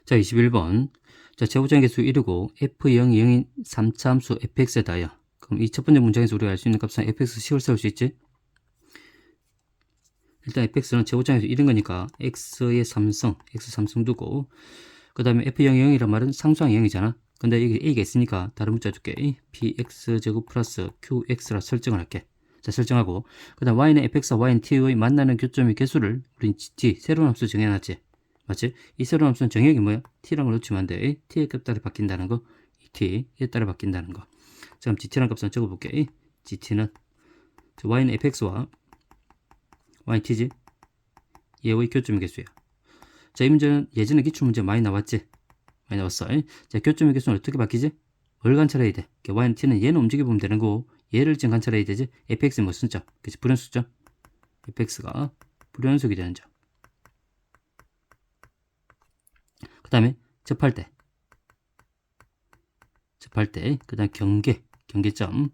자, 21번. 자, 제곱장 개수 1이고 f0이 0인 3차 함수 fx에다요. 그럼 이 첫 번째 문장에서 우리가 알 수 있는 값은 fx 10을 세울 수 있지? 일단 fx는 제곱장에서 1인 거니까 x의 3승, x 3승 두고, 그 다음에 f0이 0이란 말은 상수항 0이잖아. 근데 여기 a가 있으니까 다른 문자 줄게. px 제곱 플러스 qx라 설정을 할게. 자, 설정하고, 그 다음 y는 fx와 y는 t의 만나는 교점의 개수를 우린 t, 새로운 함수 정해놨지. 맞지? 이 새로운 함수는 정의역이 뭐야? t라는 걸 놓치면 안 돼. t의 값 따라 바뀐다는 거, 이 t에 따라 바뀐다는 거. 자, 그럼 gt라는 값은 적어볼게. gt는 y는 fx와 y는 t지? 얘의 교점의 개수야. 자, 이 문제는 예전에 기출문제 많이 나왔지? 많이 나왔어. 자, 교점의 개수는 어떻게 바뀌지? 뭘 관찰해야 돼? y는 t는 얘는 움직여보면 되는 거고, 얘를 지금 관찰해야 되지? fx는 무슨 점? 그치? 불연수죠? fx가 불연속이 되는 점. 그 다음에 접할 때, 그 다음 경계점.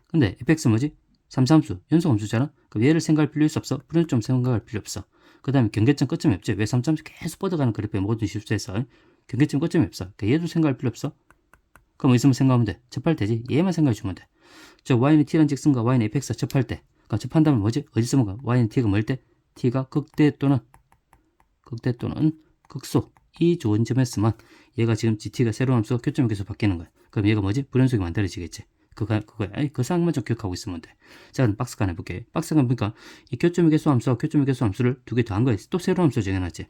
근데 fx는 뭐지? 3차함수, 연속함수잖아? 그럼 얘를 생각할 필요 없어? 불연점 생각할 필요 없어. 그 다음에 경계점 끝점이 없지? 왜 3차함수 계속 뻗어가는 그래프의 모든 실수에서 경계점 끝점이 없어? 그러니까 얘도 생각할 필요 없어? 그럼 어디서만 생각하면 돼? 접할 때지? 얘만 생각해 주면 돼. 저 y는 t라는 직선과 y는 fx가 접할 때, 그러니까 접한다면 뭐지? 어디서만 가? y는 t가 뭘 때? t가 극대 또는 극소, 이 좋은 점에서만 얘가 지금 gt가 새로운 함수가 교점이 계속 바뀌는 거야. 그럼 얘가 뭐지? 불연속이 만들어지겠지. 그거야. 그 상황만 좀 기억하고 있으면 돼. 자, 그럼 박스가 해볼게. 박스가 보니까 이 교점의 개수 함수와 교점의 개수 함수를 두 개 더한 거야. 또 새로운 함수 정해놨지.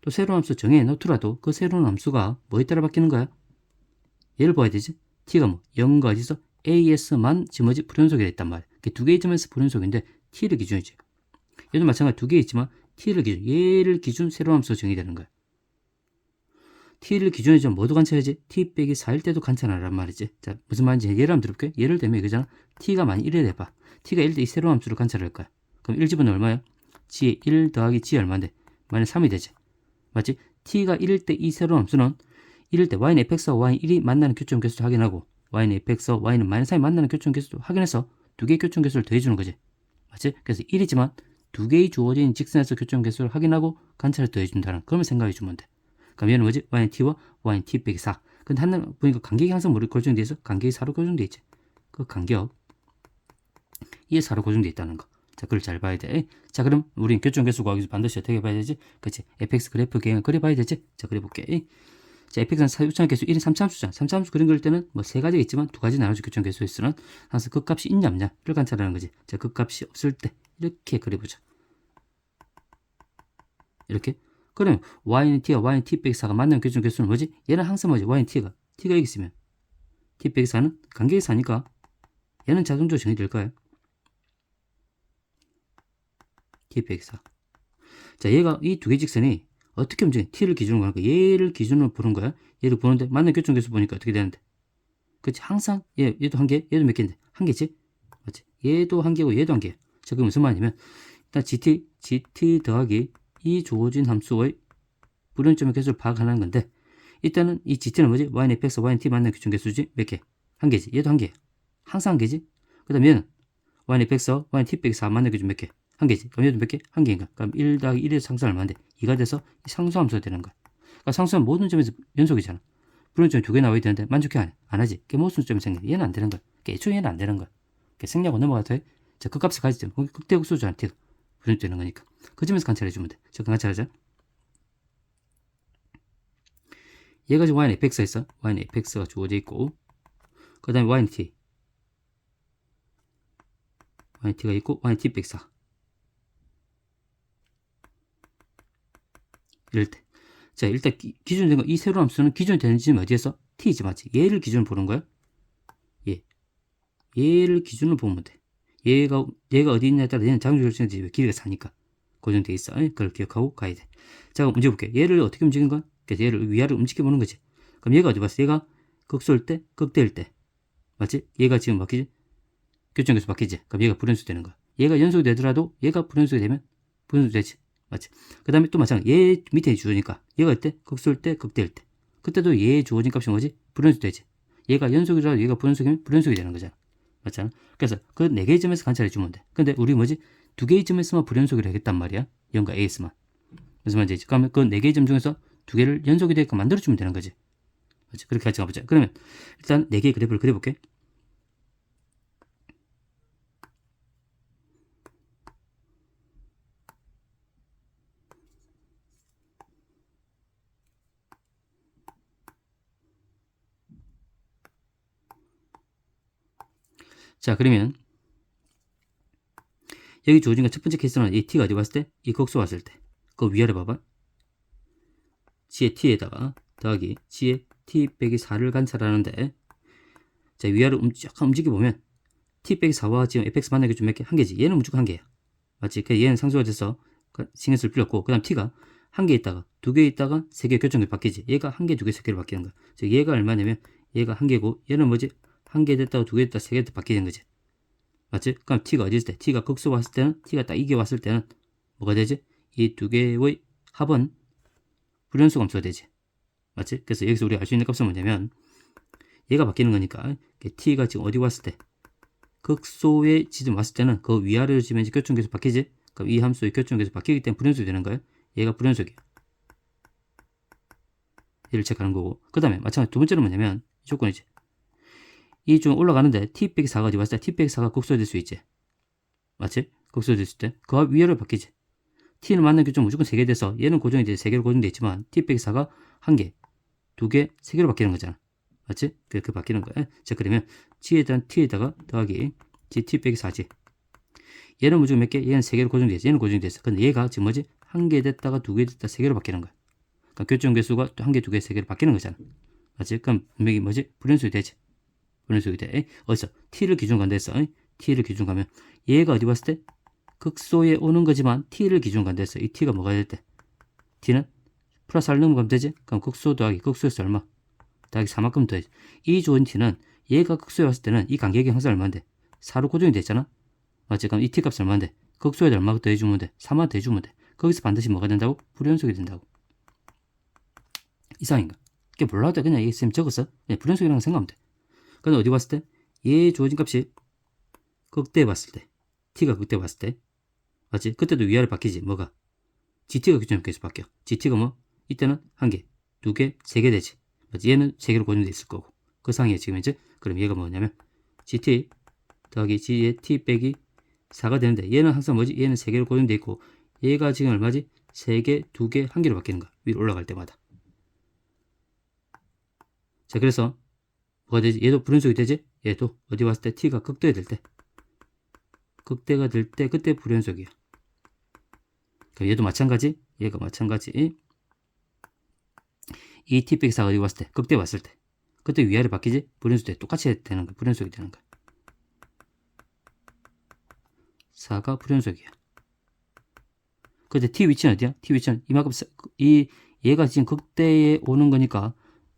또 새로운 함수 정해놓더라도 그 새로운 함수가 뭐에 따라 바뀌는 거야? 얘를 봐야 되지. t가 뭐 0과 어디서 as만 지금 뭐지? 불연속이 됐단 말이야. 두 개의 점에서 불연속인데 t를 기준이지. 얘도 마찬가지 두 개 있지만 t를 기준, 얘를 기준 새로운 함수 정의되는 거야. t를 기준에 좀 뭐도 관찰해야지? t 빼기 4일 때도 관찰하란 말이지. 자, 무슨 말인지 예를 한번 들어볼게. 예를 들면 이거잖아. t가 만약 1을 해봐. t가 1일 때 이 새로운 함수를 관찰할 거야. 그럼 1집은 얼마야? g의 1 더하기 g 얼마인데? 마이너스 3이 되지. 맞지? t가 1일 때 이 새로운 함수는 1일 때 y는 fx와 y는 1이 만나는 교점 개수도 확인하고 y는 fx와 y는 마이너스 3이 만나는 교점 개수도 확인해서 두 개의 교점 개수를 더해주는 거지. 맞지? 그래서 1이지만 두 개의 주어진 직선에서 교점 개수를 확인하고 관찰을 더해준다는 그러면 생각해주면 돼. 그럼 얘는 뭐지? y는 t와 y는 t 빼기 4. 근데 하나 보니까 간격이 항상 뭐로 고정되어 있어? 간격이 4로 고정되어 있지. 그 간격 이게 4로 고정되어 있다는 거. 자, 그걸 잘 봐야 돼. 자, 그럼 우린 교점 개수 구하기 위해서 반드시 어떻게 봐야 되지? 그치? fx 그래프 계획을 그려봐야 되지? 자, 그려볼게. 자, fx는 교점 개수 1인 3차함수잖아. 3차함수 그림 그릴 때는 뭐 세 가지가 있지만 두 가지 나눠서 교점 개수 수는 항상 극값이 있냐 없냐를 관찰하는 거지. 자, 극값이 없을 때 이렇게 그려보자. 이렇게. 그럼 y는 t와 y는 t 빼기 4가 맞는 교점 개수는 뭐지? 얘는 항상 뭐지? y는 t가 여기 있으면 t 빼기 4는 간격이 4니까 얘는 자동적으로 정의될 거예요. t 빼기 4. 자, 얘가 이 두 개 직선이 어떻게 움직여? t를 기준으로 하는 거야. 얘를 기준으로 보는 거야. 얘를 보는데 맞는 교점 개수 보니까 어떻게 되는데? 그치? 항상 얘도 한 개, 얘도 몇 개인데? 한 개지? 맞지? 얘도 한 개고 얘도 한 개야. 자, 그게 무슨 말이냐면 일단 gt 더하기 이 주어진 함수의 불연점의 개수를 파악하는 건데 일단은 이 gt는 뭐지? y는 fx, y는 t 만나는 교점 개수지? 몇 개? 한 개지. 얘도 한 개야. 항상 한 개지? 그 다음에 얘는 y는 fx, y는 t 빼기 4 만나는 교점 몇 개? 한 개지. 그럼 얘도 몇 개? 한 개인가? 그럼 1 더하기 1에서 상수 얼마인데? 2가 돼서 상수함수가 되는 거야. 그러니까 상수는 모든 점에서 연속이잖아. 불연점이 두 개 나와야 되는데 만족해 안 해? 안 하지. 그게 모든 점이 생겨. 얘는 안 되는 거야. 애초에 얘는 안 되는 거야. 생략하고 넘어가도 돼? 자, 그 값을 가지지. 극대극소잖아. t가. 불연되는 거니까. 그 점에서 관찰해주면 돼. 자, 관찰하자. 얘가 지금 y는 fx가 있어. y는 fx가 주어져 있고 그 다음에 y는 t y는 t가 있고 y는 t 빼기 4 이럴 때. 자, 일단 기준이 된 거, 이 새로운 함수는 기준이 되는 지점이 어디에서? t지, 맞지? 얘를 기준으로 보는 거야. 얘를 기준으로 보면 돼. 얘가 어디 있냐에 따라 얘는 장중 결정되지. 길이가 4니까 고정돼 있어. 그걸 기억하고 가야 돼. 자, 그럼 문제 볼게. 얘를 어떻게 움직이는 거야? 그래서 얘를 위아래로 움직여 보는 거지. 그럼 얘가 어디 봤어? 얘가 극소일 때, 극대일 때, 맞지? 얘가 지금 바뀌지? 교점계수 바뀌지? 그럼 얘가 불연수 되는 거야. 얘가 연속이 되더라도 얘가 불연수가 되면 불연수 되지, 맞지? 그 다음에 또 마찬가지. 얘 밑에 주어니까 얘가 어때? 극소일 때, 극대일 때. 그때도 얘 주어진 값이 뭐지? 불연수 되지. 얘가 연속이라도 얘가 불연속이면 불연속이 되는 거잖아. 맞잖아. 그래서 그 네 개의 점에서 관찰해 주면 돼. 근데 우리 뭐지? 두 개의 점에서만 불연속을 하겠단 말이야. 0과 A에서만. 무슨 말인지 알지? 그러면 그 네 개의 점 중에서 두 개를 연속이 되게끔 만들어주면 되는 거지. 그렇지? 그렇게 같이 가보자. 그러면 일단 4개의 그래프를 그려볼게. 자, 그러면 여기 주어진 건 첫 번째 케이스는 이 t가 어디 왔을 때? 이 극소 왔을 때. 그 위아래 봐봐. g의 t에다가 더하기 g의 t 빼기 4를 관찰하는데, 자, 위아래 약간 움직여보면 t 빼기 4와 지금 fx 만나게 좀 몇 개? 한 개지. 얘는 무조건 한 개야. 맞지? 그 얘는 상수가 돼서 신경 쓸 필요 없고, 그 다음 t가 한 개 있다가 두 개 있다가 세 개 교정이 바뀌지. 얘가 한 개, 두 개, 세 개로 바뀌는 거야. 즉 얘가 얼마냐면 얘가 한 개고, 얘는 뭐지? 한 개 됐다가 두 개 됐다가 세 개 됐다 바뀌는 거지. 맞지? 그럼 t가 어디 있을 때? t가 극소 왔을 때는, t가 딱 이게 왔을 때는 뭐가 되지? 이 두 개의 합은 불연속 함수가 되지. 맞지? 그래서 여기서 우리가 알 수 있는 값은 뭐냐면 얘가 바뀌는 거니까 t가 지금 어디 왔을 때? 극소의 지점 왔을 때는 그 위아래로 지면 이제 교점계수 바뀌지? 그럼 이 함수의 교점계수 바뀌기 때문에 불연속이 되는 거예요. 얘가 불연속이야. 얘를 체크하는 거고. 그 다음에 마찬가지 두 번째는 뭐냐면 이 조건이지. 이 좀 올라가는데 t 빼기 4가 어디 왔을 때 t 빼기 4가 극소될 수 있지. 맞지? 극소될 수 때 그 위아래로 바뀌지. t는 맞는 교점 무조건 3개 돼서 얘는 고정이 돼 3개로 고정돼 있지만 t 빼기 4가 1개, 2개, 3개로 바뀌는 거잖아. 맞지? 그렇게 바뀌는 거야. 자, 그러면 g에 대한 t에다가 더하기 gt 빼기 4지. 얘는 무조건 몇 개? 얘는 3개로 고정돼 있어. 얘는 고정이 됐어. 근데 얘가 지금 뭐지? 1개 됐다가 2개 됐다 3개로 바뀌는 거야. 그러니까 교점 개수가 또 1개, 2개, 3개로 바뀌는 거잖아. 맞지? 그럼 분명히 뭐지? 불연속이 되지. 불연속이 돼. 어디서? t를 기준 간다 했어. t를 기준 가면 얘가 어디 왔을 때? 극소에 오는 거지만 t를 기준 간다 했어. 이 t가 뭐가 될 때? t는 플러스 r 넘어가면 되지? 그럼 극소 더하기 극소에서 얼마? 더하기 4만큼 더해지. 이 좋은 t는 얘가 극소에 왔을 때는 이 간격이 항상 얼마인데? 4로 고정이 됐잖아? 맞지? 그럼 이 t 값이 얼마인데? 극소에다 얼마 더해주면 돼? 4만 더해주면 돼. 거기서 반드시 뭐가 된다고? 불연속이 된다고. 이상인가? 그게 몰라도 돼. 그냥 이게 쌤 적었어. 그냥 불연속이라는 거 생각하면 돼. 근데 어디 봤을 때? 얘 주어진 값이 극대에 봤을 때, t가 극대에 봤을 때, 맞지? 그때도 위아래 바뀌지. 뭐가? gt가 교점계수 바뀌어. gt가 뭐? 이때는 한 개, 두 개, 세 개 되지. 맞지? 얘는 세 개로 고정돼 있을 거고. 그 상에 지금 이제 그럼 얘가 뭐냐면 gt 더하기 g의 t 빼기 4가 되는데 얘는 항상 뭐지? 얘는 세 개로 고정돼 있고 얘가 지금 얼마지? 세 개, 두 개, 한 개로 바뀌는 거야. 위로 올라갈 때마다. 자, 그래서 뭐가 되지? 얘도 불연속이 되지? 얘도 어디 왔을 때 t가 극대가 될 때, 극대가 될 때 그때 불연속이야. 그럼 얘도 마찬가지, 얘가 마찬가지. 이 t 빼기 4가 어디 왔을 때, 극대 왔을 때, 그때 위아래 바뀌지? 불연속 때 똑같이 되는 거야. 불연속이 되는 거야. 4가 불연속이야. 근데 t 위치는 어디야? t 위치는 이만큼 얘가 지금 극대에 오는 거니까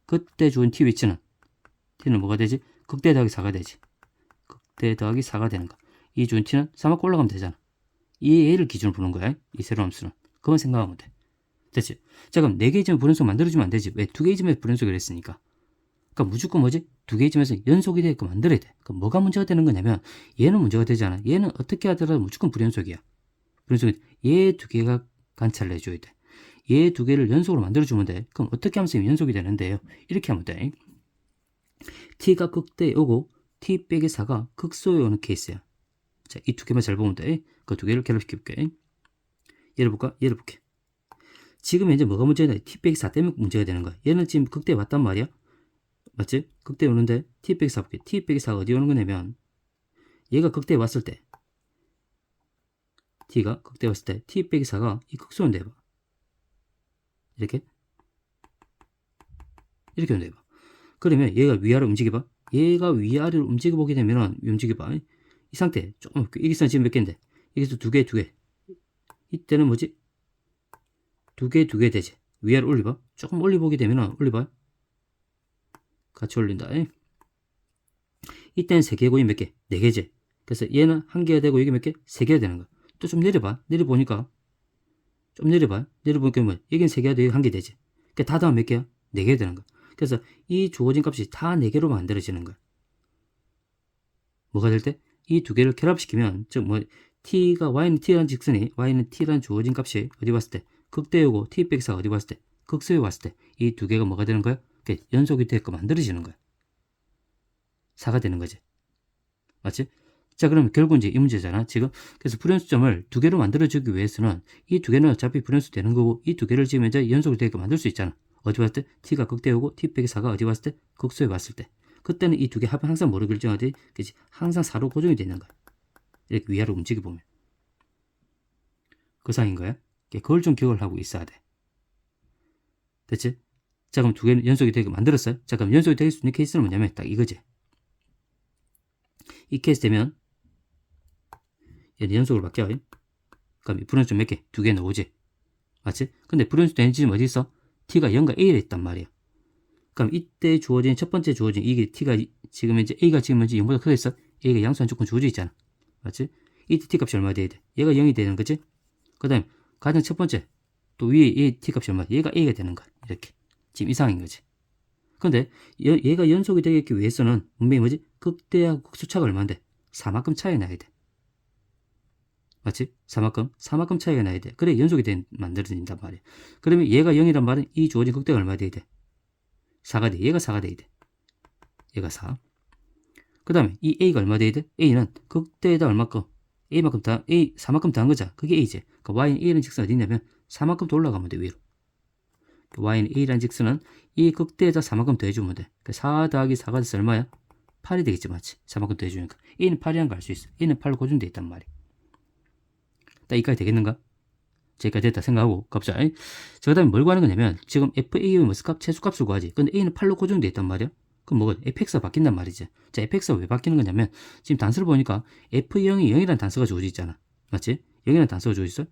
그때 주은 t 위치는 t는 뭐가 되지? 극대 더하기 4가 되지. 극대 더하기 4가 되는 거. 이 주은 t는 3만큼 올라가면 되잖아. 이 얘를 기준으로 보는 거야. 이 세로 함수는. 그만 생각하면 돼. 됐지? 자, 그럼 4개 이점에 불연속 만들어주면 안 되지. 왜? 2개 이점에 불연속을 했으니까. 그러니까 무조건 뭐지? 2개 이점에서 연속이 되게끔 만들어야 돼. 그럼 뭐가 문제가 되는 거냐면 얘는 문제가 되지 않아. 얘는 어떻게 하더라도 무조건 불연속이야. 불연속이 얘 2개가 관찰을 해줘야 돼. 얘 2개를 연속으로 만들어주면 돼. 그럼 어떻게 하면 연속이 되는데요? 이렇게 하면 돼. t가 극대에 오고 t 빼기 4가 극소에 오는 케이스야. 자, 이 2개만 잘 보면 돼. 그 2개를 결합시켜볼게. 얘를 볼까? 얘를 볼게. 지금 현재 뭐가 문제냐? t 빼기 4 때문에 문제가 되는 거야. 얘는 지금 극대에 왔단 말이야. 맞지? 극대에 오는데 t 빼기 4 볼게. t 빼기 4가 어디 오는 거냐면 얘가 극대에 왔을 때 t가 극대에 왔을 때 t 빼기 4가 이 극소인데 해봐. 이렇게 온다 해봐. 그러면 얘가 위아래로 움직여봐. 얘가 위아래로 움직여보게 되면 움직여봐. 이 상태 조금 일기선 지금 몇 개인데 여기서 2개, 2개. 이때는 뭐지? 2개, 2개 되지. 위아래 올려봐. 조금 올려보게 되면 올려봐. 같이 올린다. 이때는 3개고 몇 개? 4개지. 그래서 얘는 1개가 되고 이게 몇 개? 3개가 되는 거야. 또 좀 내려봐. 내려보니까 좀 내려봐. 내려보니까 뭐 여기는 3개가 되고 1개 되지. 그러니까 다 더하면 몇 개야? 4개 되는 거야. 그래서 이 주어진 값이 다 4개로 만들어지는 거야. 뭐가 될 때? 이 2개를 결합시키면 즉 뭐 t가 y는 t라는 직선이 y는 t라는 주어진 값이 어디 왔을 때 극대이고 t 빼기 4가 어디 왔을 때 극소에 왔을 때 이 두 개가 뭐가 되는 거야? 연속이 되고 만들어지는 거야. 4가 되는 거지. 맞지? 자, 그러면 결국 이제 이 문제잖아. 지금 그래서 불연수점을 두 개로 만들어주기 위해서는 이 두 개는 어차피 불연수 되는 거고 이 두 개를 지금 이제 연속으로 되게 만들 수 있잖아. 어디 왔을 때 t가 극대오고 t 빼기 4가 어디 왔을 때 극소에 왔을 때 그때는 이 두 개 합은 항상 뭐로 결정하지? 그치? 항상 4로 고정이 되는 거야. 이렇게 위아래로 움직여 보면 그 상인 거야. 그걸 좀 기억을 하고 있어야 돼. 됐지? 자, 그럼 두 개는 연속이 되게 만들었어요. 자, 그럼 연속이 될 수 있는 케이스는 뭐냐면 딱 이거지. 이 케이스 되면 얘는 연속으로 바뀌어. 그럼 불연수 몇 개? 두 개 나오지. 맞지? 근데 불연수 되는 지점 어디 있어? t가 0과 a에 있단 말이야. 그럼 이때 주어진 첫 번째 주어진 이게 t가 지금 이제 a가 지금 현재 0보다 크게 있어. a가 양수한 조건 주어져 있잖아. 맞지? 이때 t 값이 얼마 돼야 돼? 얘가 0이 되는 거지? 그 다음에 가장 첫 번째 또 위에 얘 t 값이 얼마 돼? 얘가 a가 되는 거야. 이렇게. 지금 이상인 거지. 근데 얘가 연속이 되기 위해서는 분명히 뭐지? 극대하고 극소차가 얼마인데? 4만큼 차이 나야 돼. 맞지? 4만큼 차이가 나야 돼. 그래 연속이 만들어진단 말이야. 그러면 얘가 0이란 말은 이 주어진 극대가 얼마 돼야 돼? 4가 돼. 얘가 4가 돼야 돼. 얘가 4. 그 다음에 이 a가 얼마 돼야 돼? a는 극대에다 얼마큼? a만큼 다, a 4만큼 더한 거자. 그게 a지. 그러니까 y는 a라는 직선이 어디 있냐면 4만큼 더 올라가면 돼, 위로. y는 a라는 직선은 이 극대에다 4만큼 더해주면 돼. 그러니까 4 더하기 4가 돼서 얼마야? 8이 되겠지, 맞지? 4만큼 더해주니까. a는 8이라는 걸 알 수 있어. a는 8로 고정되어 있단 말이야. 딱 이까지 되겠는가? 저기까지 됐다 생각하고 갑자. 자, 그 다음에 뭘 구하는 거냐면 지금 FA의 무슨 값? 최소값을 구하지. 근데 A는 8로 고정되어 있단 말이야. 그럼 뭐가 fx가 바뀐단 말이지. 자, fx가 왜 바뀌는 거냐면 지금 단수를 보니까 f0이 0이라는 단수가 주어져 있잖아. 맞지? 0이라는 단수가 주어져 있어.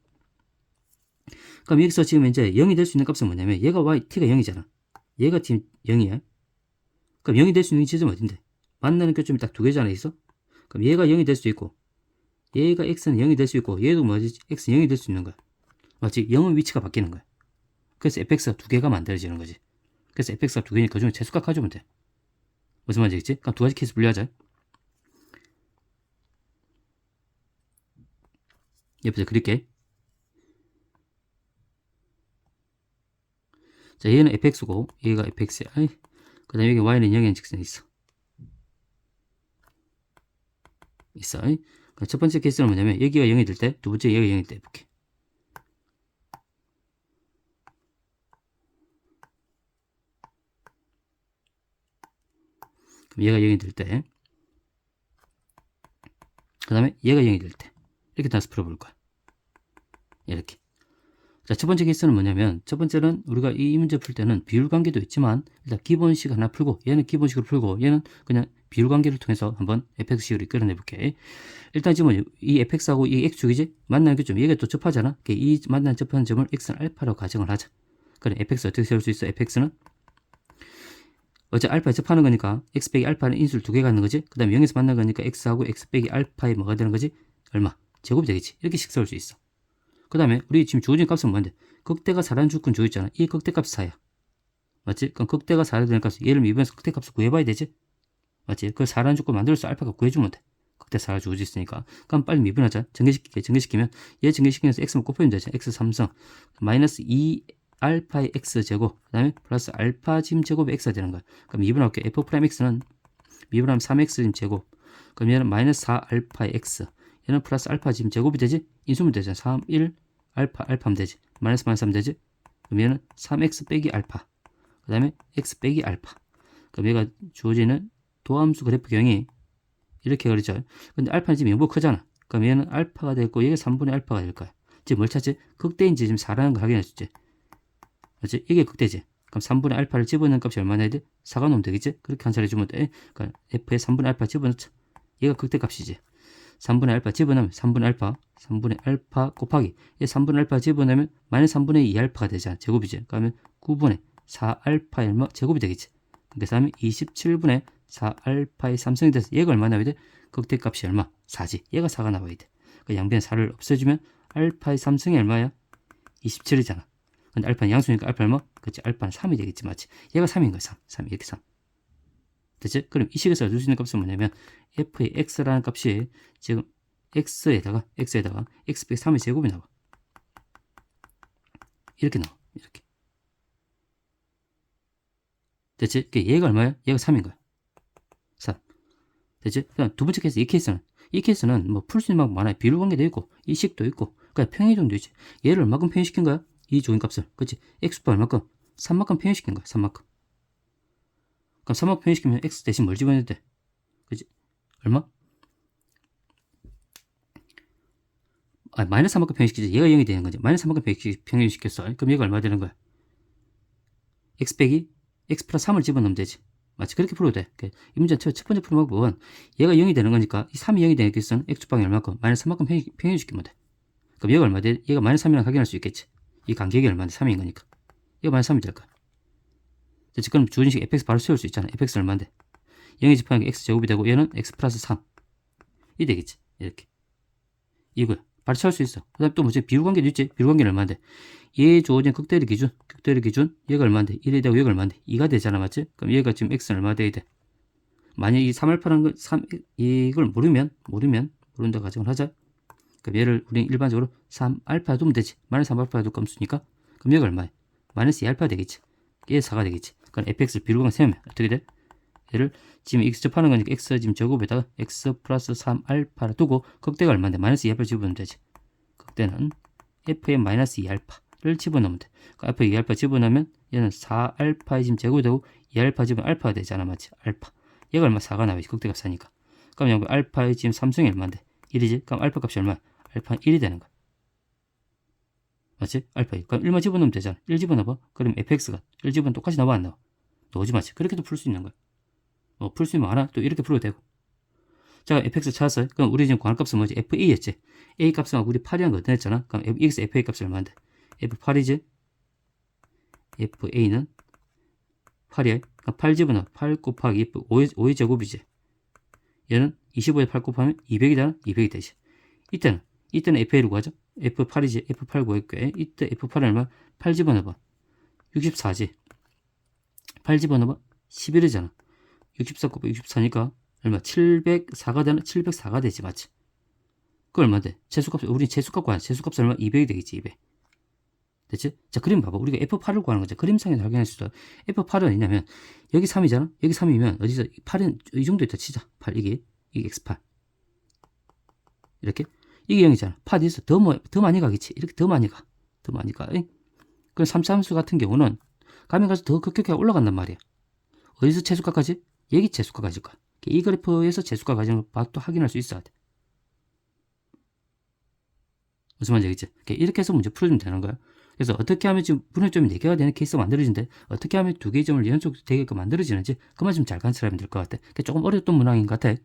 그럼 여기서 지금 이제 0이 될 수 있는 값은 뭐냐면 얘가 t가 0이잖아. 얘가 지금 0이야. 그럼 0이 될 수 있는 지점은 어딘데? 만나는 교점이 딱 두 개잖아, 있어? 그럼 얘가 0이 될 수 있고 얘가 x는 0이 될 수 있고 얘도 뭐지? x는 0이 될 수 있는 거야. 맞지? 0은 위치가 바뀌는 거야. 그래서 fx가 두 개가 만들어지는 거지. 그래서 fx가 두 개니까 그 중에 최소값 가져오면 돼. 무슨 말인지 알겠지? 그럼 두 가지 케이스 분리하자. 옆에서 그릴게. 자, 얘는 fx고 얘가 fx야. 그 다음에 여기 y는 0의 직선이 있어. 그럼 첫 번째 케이스는 뭐냐면 여기가 0이 될 때, 두 번째 얘가 0이 될 때 해볼게. 그럼 얘가 0이 될 때, 그 다음에 얘가 0이 될 때, 이렇게 다시 풀어볼 거야. 이렇게. 자, 첫 번째 케이스는 뭐냐면, 첫 번째는 우리가 이 문제 풀 때는 비율 관계도 있지만, 일단 기본식 하나 풀고, 얘는 기본식으로 풀고, 얘는 그냥 비율 관계를 통해서 한번 fx식으로 이끌어내 볼게. 일단 지금 이 fx하고 이 x축이지? 만나는 교점, 얘가 또 접하잖아? 이 만나는 접하는 점을 x는 알파로 가정을 하자. 그래, fx 어떻게 세울 수 있어? fx는? 어째 알파에 접하는 거니까 x 빼기 알파는 인수를 두 개 갖는 거지? 그 다음에 0에서 만난 거니까 x하고 x 빼기 알파에 뭐가 되는 거지? 얼마? 제곱이 되겠지? 이렇게 식 세울 수 있어. 그 다음에 우리 지금 주어진 값은 뭔데? 극대가 4라는 조건 주어 있잖아. 이 극대값이 4야. 맞지? 그럼 극대가 4라 되는 값을 얘를 미분해서 극대값을 구해봐야 되지? 맞지? 그 4라는 조건 만들어서 알파가 구해주면 돼. 극대 4가 주어져 있으니까. 그럼 빨리 미분하자. 전개시킬게. 전개시키면 얘 전개시키면서 x만 곱하면 되지. x 3성 마이너스 2 알파의 x제곱 그 다음에 플러스 알파 짐 제곱의 x가 되는 거야. 그럼 미분할게. f 프라임 x는 미분하면 3x 짐 제곱 그럼 얘는 마이너스 4 알파의 x 얘는 플러스 알파 짐 제곱이 되지? 인수면 되잖아. 3, 1 알파하면 되지. 마이너스 하면 되지? 그럼 얘는 3x 빼기 알파 그 다음에 x 빼기 알파 그럼 얘가 주어지는 도함수 그래프경이 이렇게 그리죠. 근데 알파는 지금 0보다 크잖아. 그럼 얘는 알파가 되고 얘가 3분의 알파가 될 거야. 지금 뭘 찾지? 극대인지 지금 4라는 걸 확인해줬지. 맞지? 이게 극대지. 그럼 3분의 알파를 집어넣는 값이 얼마나 해야 돼? 4가 넣으면 되겠지? 그렇게 한차례주면 돼. 그러니까 f에 3분의 알파 집어넣자. 얘가 극대 값이지. 3분의 알파 집어넣으면 3분의 알파 곱하기 얘 3분의 알파 집어넣으면 마이너스 3분의 2 알파가 되잖아. 제곱이지. 그러면 9분의 4 알파의 얼마? 제곱이 되겠지. 그래서 하면 27분의 4 알파의 3승이 돼서 얘가 얼마 나와야 돼? 극대 값이 얼마? 4지. 얘가 4가 나와야 돼. 그 양변에 4를 없애주면 알파의 3승이 얼마야? 27이잖아. 근데 알파는 양수니까 알파 얼마? 그치, 알파는 3이 되겠지, 맞지? 얘가 3인 거야, 3. 이렇게 3. 됐지? 그럼 이 식에서 얻을 수 있는 값은 뭐냐면, f의 x라는 값이 지금 x에다가 x 빼기 3의 제곱이 나와. 이렇게 나와. 이렇게. 됐지? 얘가 얼마야? 얘가 3인 거야. 3. 됐지? 그럼 두 번째 케이스, 이 케이스는 뭐 풀 수 있는 방법 많아요. 비율 관계도 있고, 이식도 있고, 그냥 평행이동도 있지. 얘를 얼마큼 평행시킨 거야? 이 조인 값을. 그치? x바 얼마큼? 3만큼 평행시킨 거야. 3만큼. 그럼 3만큼 평행시키면 x 대신 뭘 집어넣어야 돼? 그치? 얼마? 마이너스 3만큼 평행시키지. 얘가 0이 되는 거지. 마이너스 3만큼 평행시켰어. 그럼 얘가 얼마 되는 거야? x 빼기 x 플러스 3을 집어넣으면 되지. 맞지? 그렇게 풀어도 돼. 이 문제 첫 번째 푸는 방법은 얘가 0이 되는 거니까 이 3이 0이 되는 값은 x축방이 얼마큼? 마이너스 3만큼 평행시키면 돼. 그럼 얘가 얼마 돼? 얘가 마이너스 3이랑 확인할 수 있겠지. 이 간격이 얼마인데 3인 거니까. 얘가 마이너스 3이 될 거야. 됐지? 그럼 주어진 식 fx 바로 세울 수 있잖아. fx 얼마인데? 0에 집합하는 게 x제곱이 되고 얘는 x 플러스 3. 이 되겠지. 이렇게. 이거야. 바로 채울 수 있어. 그 다음에 또 뭐지? 비율관계도 있지? 비율관계는 얼마인데? 얘 주어진 극대리 기준, 얘가 얼마인데? 1이 되고 얘가 얼마인데? 2가 되잖아, 맞지? 그럼 얘가 지금 x는 얼마 돼야 돼? 만약 이 3알파라는 걸, 이걸 모른다 가정을 하자. 그럼 얘를 우리는 일반적으로 3알파 두면 되지. 마이너스 3알파 둘 값수니까. 그럼 얘가 얼마야? 마이너스 2알파 되겠지. 얘 4가 되겠지. 그럼 fx를 비율관계 세우면 어떻게 돼? 얘를 지금 x 접하는 거니까 x 지금 제곱에다가 x 플러스 3알파를 두고 극대가 얼마인데? 마이너스 2알파를 집어넣으면 되지. 극대는 f의 마이너스 2알파를 집어넣으면 돼. 그러니까 f 2알파 집어넣으면 얘는 4알파의 지금 제곱이 되고 2알파 집으면 알파가 되잖아, 맞지? 알파. 얘가 얼마? 4가 나와야지. 극대값 4니까. 그럼 여기 알파의 지금 삼성이 얼마인데? 1이지? 그럼 알파 값이 얼마야? 알파는 1이 되는 거야. 맞지? 알파 1. 그럼 1만 집어넣으면 되잖아. 1 집어넣어봐. 그럼 fx가 1 집어넣으면 똑같이 나와 안 나와? 나오지 맞지? 그렇게도 풀 수 있는 거야. 풀 수 있는 하나 또 이렇게 풀어도 되고. 자, fx 찾았어요. 그럼 우리 지금 관할값은 뭐지? fa였지. a 값은 우리 8이란 거 얻어냈잖아. 그럼 여기서 fa 값이 얼마인데? f8이지? fa는 8이야. 그럼 8 집어넣어. 8 곱하기 f 5의 제곱이지. 얘는 25에 8 곱하면 200이잖아. 200이 되지. 이때는 fa를 구하죠. f8이지. f8 구할게. 이때 f8은 얼마? 8 집어넣어봐. 64지. 8 집어넣어봐. 11이잖아. 64 곱하기 64니까 얼마? 704가 되나? 704가 되지, 맞지? 그 얼마인데? 재수값, 우리 재수값 구하자. 재수값 얼마? 200이 되겠지, 200. 됐지? 자, 그림 봐봐. 우리가 F8을 구하는 거죠. 그림상에서 확인할 수 있어. F8은 어디냐면, 여기 3이잖아? 여기 3이면, 어디서, 8은 이 정도 있다 치자. 8, 이게 X8. 이렇게? 이게 0이잖아. 8이 있어. 더 많이 가겠지. 이렇게 더 많이 가. 그럼 3차함수 같은 경우는, 가면 가서 더 급격하게 올라간단 말이야. 어디서 최소값까지? 여기 최소값까지 가. 이 그래프에서 최소값 가지는 걸 또 확인할 수 있어야 돼. 무슨 말인지 알겠지? 이렇게 해서 문제 풀어주면 되는 거야. 그래서 어떻게 하면 지금 분해점이 4개가 되는 케이스가 만들어진대. 어떻게 하면 2개의 점을 연속 되게끔 만들어지는지 그만 좀 잘 관찰하면 될 것 같아. 조금 어려웠던 문항인 것 같아.